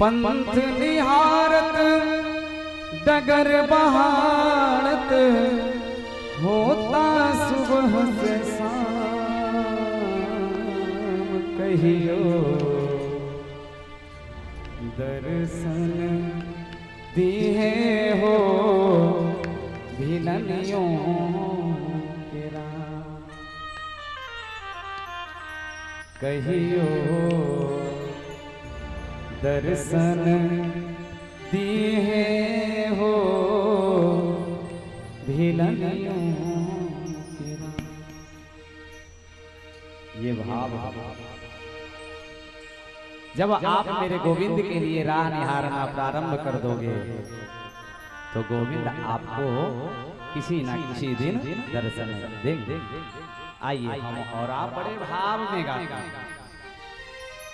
पंथ निहारत डगर बहारत होता सुबह से शाम कहियो दर्शन दिए हो भिलनियों के राम कहियो दर्शन दिए हो भिलनियों के राम। ये भाव जब आप मेरे गोविंद के लिए राह निहारना प्रारंभ कर दोगे तो गोविंद आपको किसी ना किसी दिन दर्शन देंगे। आइए हम और आप बड़े भाव में गाते हैं।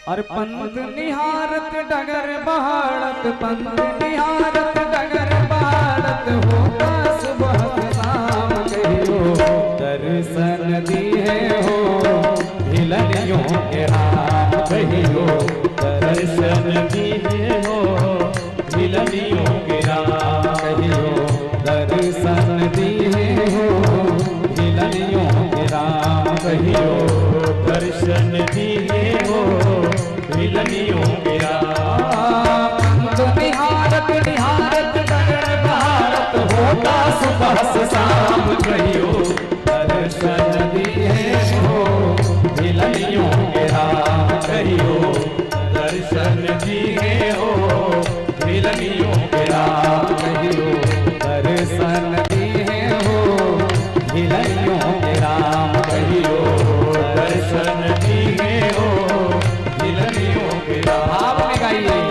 और पंथ निहारत डगर बहारत पंथ निहारत डगर बहारत होता सुबह शाम कहियो दर्शन दिए हो भिलनियों के राम कहियो दर्शन दिए हो भिलनियों के राम कहियो दर्शन दिए हो भिलनियों के राम कहियो दर्शन दिए हो भिलनियों के राम। पंथ निहारत निहारत डगर बहारत होता सुबह से शाम कहियो दर्शन दिए हो भिलनियों के राम कहियो दर्शन दिए हो भिलनियों के राम कहियो दर्शन दिए हो भिलनियों के राम कहियो दर्शन दिए हो भिलनियों के राम। आप में गाइए।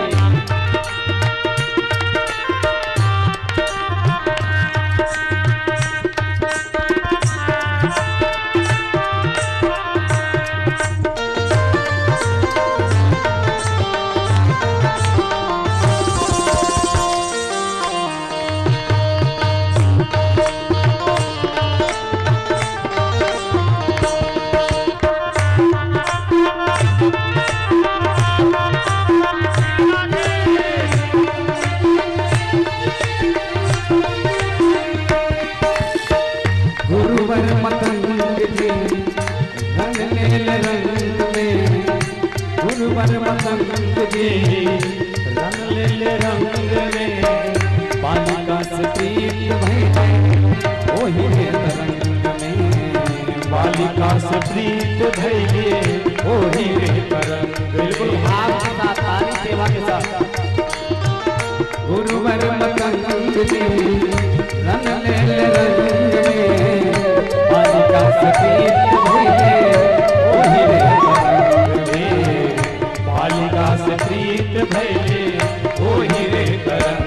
गुरुवर मतंग जी रंग नील रंग में गुरुवर मतंग जी रंग नील रंग में बालिका से प्रीत भइले ओही रे तरंग में बालिका से प्रीत भइले ओही रे तरंग। बिल्कुल भाव के साथ ताली सेवा के साथ गुरुवर मतंग जी रंग नील रंग में बालिका से प्रीत भइले ओही रे तरंग में बालिका से प्रीत भइले ओही रे तरंग।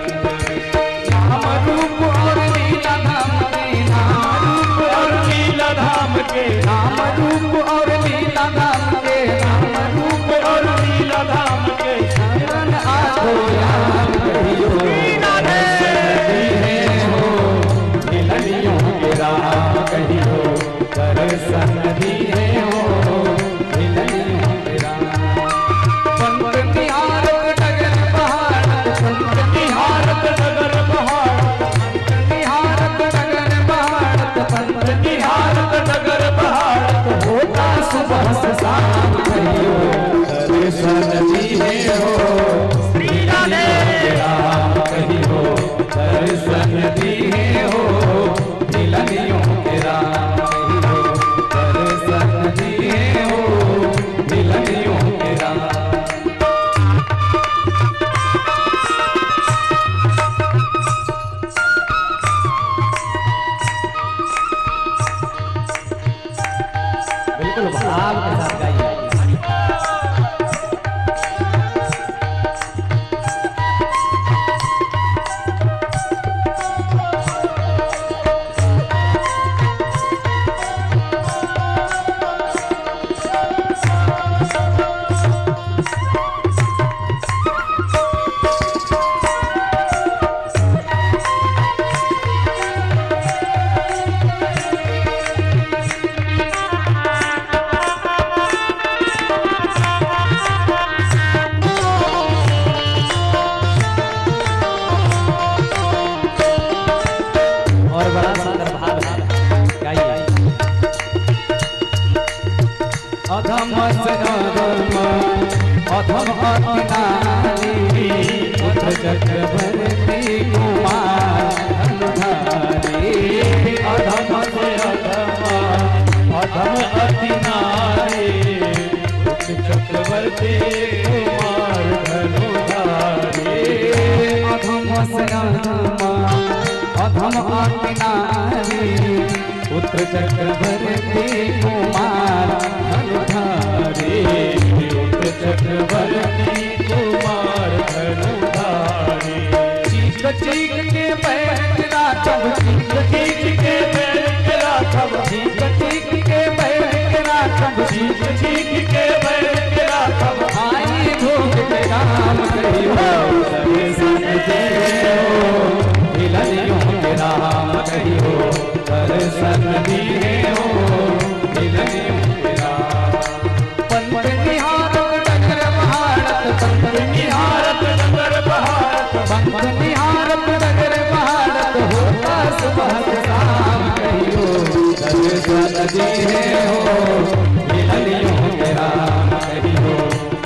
नाम रूप और लीला धाम के नाम रूप और लीला धाम के नाम रूप और लीला धाम के नाम रूप और लीला धाम के शरण आठो याम कहियो भिलनियों के राम कहियो दर्शन दिए हो भिलनियों के राम। पंथ निहारत डगर बहारत पंथ निहारत डगर बहारत पंथ निहारत डगर बहारत पंथ निहारत डगर बहारत होता सुबह से शाम कहियो दर्शन दिए हो भिलनियों के राम कहियो दर्शन दिए हो भिलनियों के राम कहियो दर्शन दिए हो भिलनियों के राम। बिल्कुल भाव के साथ गाइए। अधम अति नारी पुत्र चक्रवर्ती कुमार धनुधारी। अधम से अधम अति नारी पुत्र चक्रवर्ती कुमार धनुधारी। अधम से अधम अति नारी पुत्र चक्रवर्ती कुमार धनुधारी। पुत्र चक्रवर्ती कुमार धनुधारी। चीख चीख के बैठ राघव, चीख चीख के बैठ राघव, चीख चीख के बैठ राघव, चीख चीख के बैठ राघव। आई भूख के राम कहियो दर्शन दिए हो, हिलनियों के राम कहियो दर्शन दिए हो, हिलनियों के राम। पंत निहारत डगर बहारत, पंत निहारत डगर बहारत, पंत निहारत डगर बहारत, होता सुबह शाम कहियो दर्शन दिए हो, हिलनियों के राम कहियो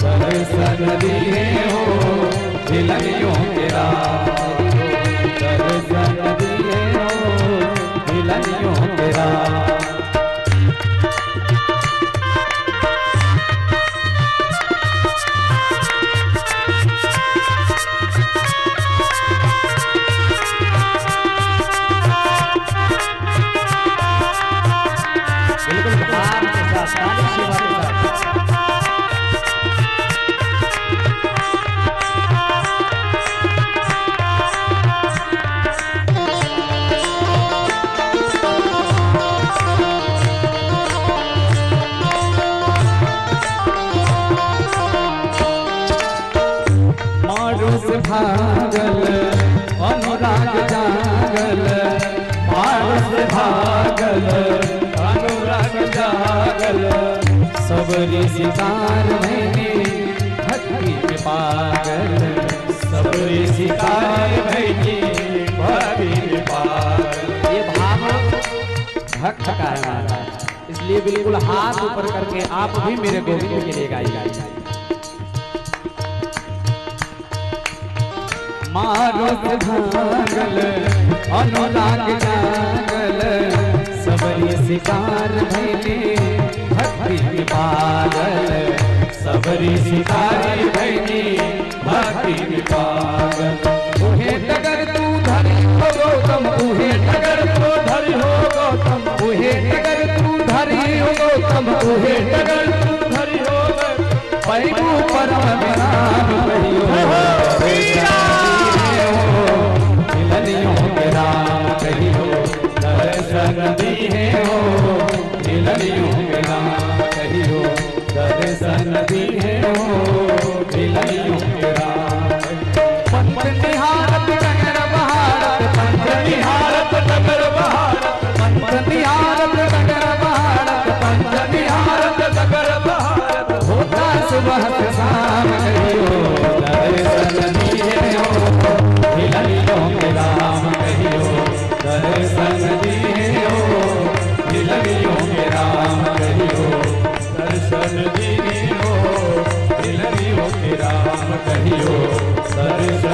दर्शन दिए हो, हिलनियों के राम दर्शन दिए हो, हिलनियों के राम। बिल्कुल भाव के साथ, ताली सेवा के साथ। मारूस भागल अनुराग जागल, मारूस भागल अनुराग जागल, सबरी सितार भैनी भक्ति के पागल, सबरी सितार भैनी भक्ति के पागल। ये भाव भक्त का है महाराज, इसलिए बिल्कुल हाथ ऊपर करके आप भी मेरे गोविंद के लिए गाइए। मारूस भागल अनुराग जागल, सबरी सितार भैनी भक्ति के पागल, सबरी सितार भैनी भक्ति के पागल। उहे डगर तू धरि हो गौतम, उहे डगर तू धरि हो गौतम, उहे डगर तू धरि हो गौतम, उहे डगर तू धरि हो गौतम, पैगु परम विराम कहियो हिलनियों के राम कहियो दर्शन दिए हो, हिलनियों के राम कहियो दर्शन दिए हो, हिलनियों के राम। पंत निहारत डगर बहारत, पंत निहारत डगर बहारत, पंत निहारत डगर बहारत, पंत निहारत डगर बहारत, होता सुबह शाम कहियो दर्शन दिए हो, हिलनियों के राम कहियो दर्शन दिए हो, हिलनियों के राम कहियो दर्शन दिए हो, हिलनियों के राम कहियो दर्शन